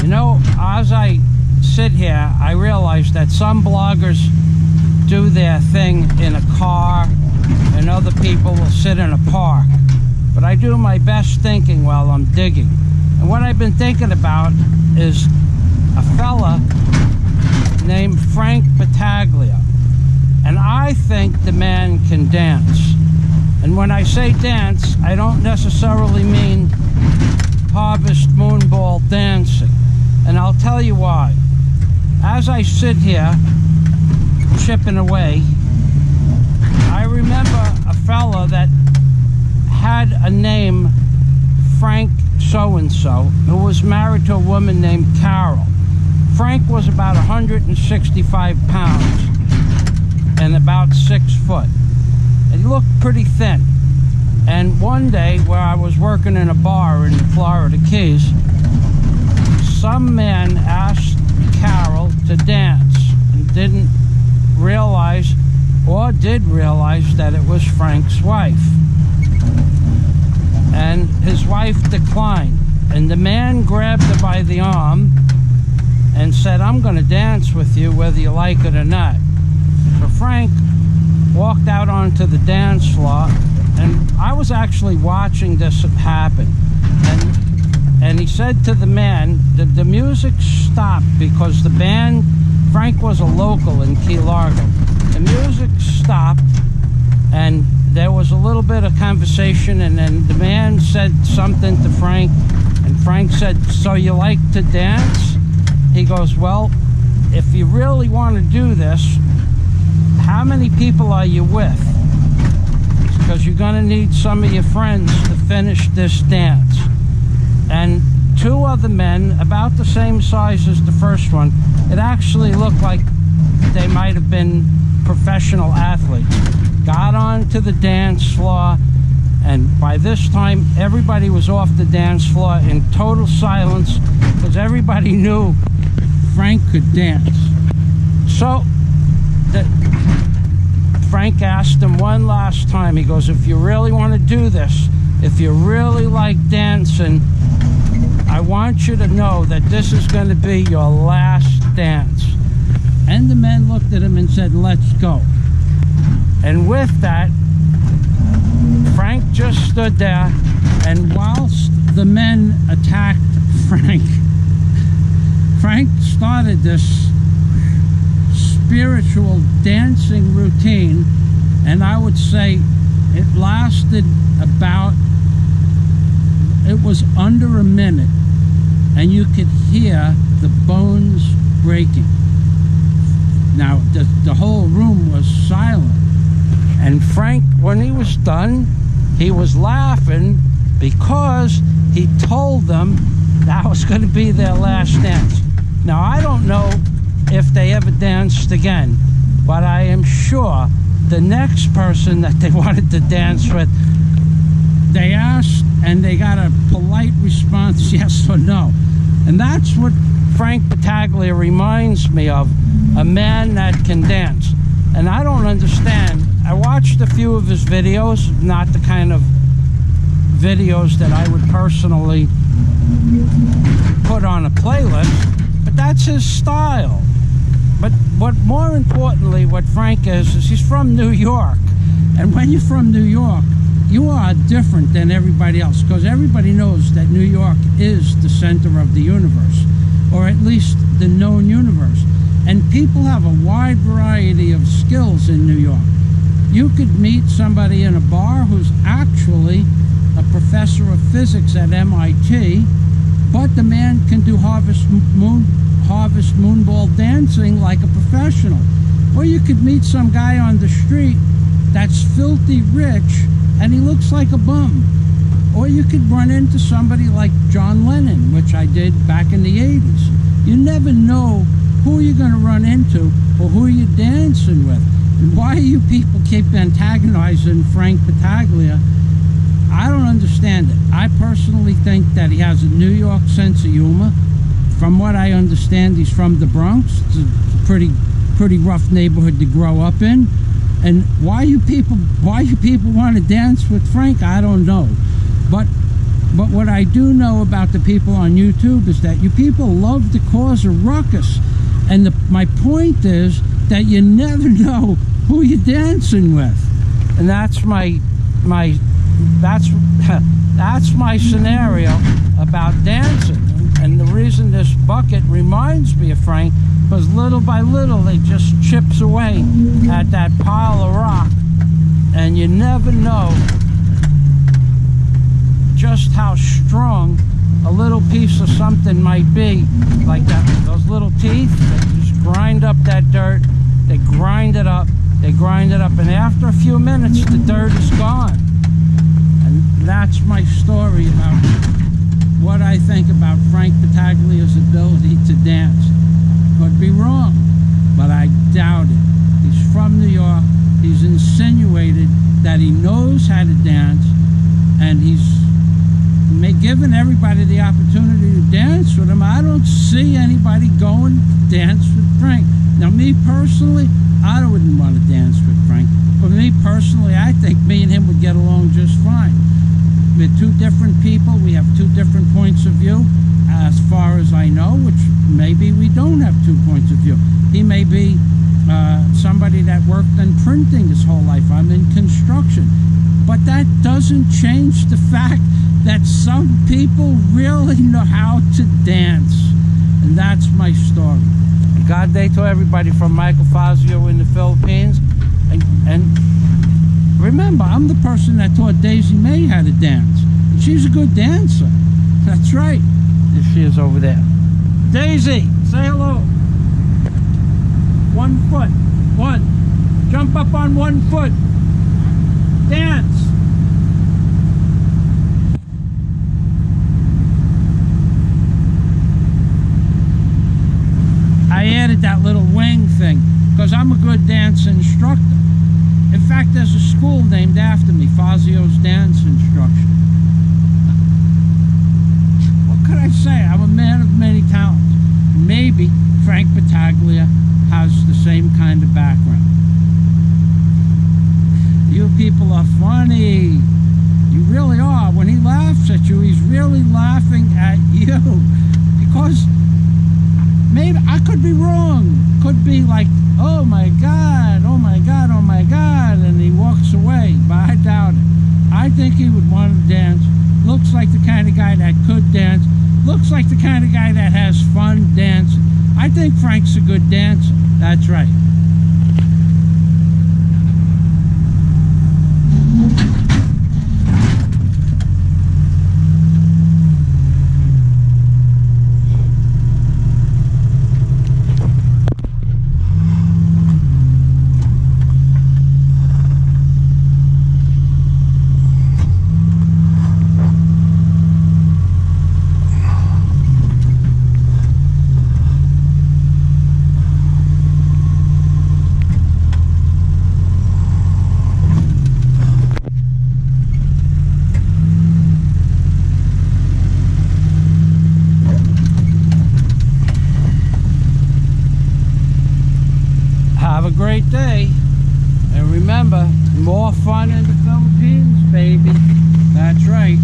You know, as I sit here, I realize that some bloggers do their thing in a car and other people will sit in a park. But I do my best thinking while I'm digging. And what I've been thinking about is a fella named Frank Battaglia. And I think the man can dance. And when I say dance, I don't necessarily mean harvest moonball dancing. And I'll tell you why. As I sit here chipping away, I remember a fella that had a name, Frank so-and-so, who was married to a woman named Carol. Frank was about 165 pounds and about 6 foot. And he looked pretty thin. And one day, where I was working in a bar in the Florida Keys, some man asked Carol to dance and didn't realize, or did realize, that it was Frank's wife. And his wife declined. And the man grabbed her by the arm and said, "I'm going to dance with you whether you like it or not." So Frank walked out onto the dance floor, and I was actually watching this happen. And he said to the man, the music stopped because the band, Frank was a local in Key Largo. The music stopped and there was a little bit of conversation, and then the man said something to Frank, and Frank said, "So you like to dance?" He goes, "Well, if you really want to do this, how many people are you with? Because you're going to need some of your friends to finish this dance." And 2 other men, about the same size as the first one, it actually looked like they might have been professional athletes, got onto the dance floor, and by this time everybody was off the dance floor in total silence because everybody knew Frank could dance. So Frank asked him one last time, he goes, "If you really want to do this, if you really like dancing, I want you to know that this is going to be your last dance." And the men looked at him and said, "Let's go." And with that, Frank just stood there, and whilst the men attacked Frank, Frank started this spiritual dancing routine, and I would say it lasted about, it was under a minute, and you could hear the bones breaking. Now the whole room was silent, and Frank, when he was done, he was laughing because he told them that was going to be their last dance. Now I don't know if they ever danced again, but I am sure the next person that they wanted to dance with, they asked and they got a polite response, yes or no. And that's what Frank Battaglia reminds me of, a man that can dance. And I don't understand. I watched a few of his videos, not the kind of videos that I would personally put on a playlist, but that's his style. But what more importantly, what Frank is he's from New York. And when you're from New York, you are different than everybody else, because everybody knows that New York is the center of the universe, or at least the known universe. And people have a wide variety of skills in New York. You could meet somebody in a bar who's actually a professor of physics at MIT, but the man can do harvest moonball dancing like a professional. Or you could meet some guy on the street that's filthy rich and he looks like a bum. Or you could run into somebody like John Lennon, which I did back in the 80s. You never know who you're going to run into or who you're dancing with. And why you people keep antagonizing Frank Battaglia, I don't understand it. I personally think that he has a New York sense of humor. From what I understand, he's from the Bronx. It's a pretty rough neighborhood to grow up in. And why you people want to dance with Frank, I don't know. But But what I do know about the people on YouTube is that you people love to cause a ruckus. And my point is that you never know who you're dancing with. And that's that's my scenario about dancing. And the reason this bucket reminds me of Frank, because little by little it just chips away at that pile of rock, and you never know just how strong a little piece of something might be. Like those little teeth that just grind up that dirt. They grind it up, and after a few minutes the dirt is gone. And that's my story about what I think about Frank Battaglia's ability to dance. Could be wrong, but I doubt it. He's from New York. He's insinuated that he knows how to dance, and he's given everybody the opportunity to dance with him. I don't see anybody going to dance with Frank. Now, me personally, I wouldn't want to dance with Frank. But me personally, I think me and him would get along just fine. We're two different people. We have two different points of view, as far as I know, which maybe we don't have 2 points of view. He may be somebody that worked in printing his whole life. I'm in construction. But that doesn't change the fact that some people really know how to dance. And that's my story. God day to everybody from Michael Fazio in the Philippines. And remember, I'm the person that taught Daisy May how to dance. And she's a good dancer. That's right. There she is over there. Daisy, say hello. 1 foot. 1. Jump up on 1 foot. Dance. I added that little wing thing because I'm a good dance instructor. In fact, there's a school named after me, Fazio's Dance Instruction. What could I say? I'm a man of many talents. Maybe Frank Battaglia has the same kind of background. You people are funny. You really are. When he laughs at you, he's really laughing at you. Because maybe I could be wrong. Could be like, oh my God, oh my God, oh my God, and he walks away. But I doubt it. I think he would want to dance. Looks like the kind of guy that could dance. Looks like the kind of guy that has fun dancing. I think Frank's a good dancer. That's right. Have a great day, and remember, more fun in the Philippines, baby. That's right.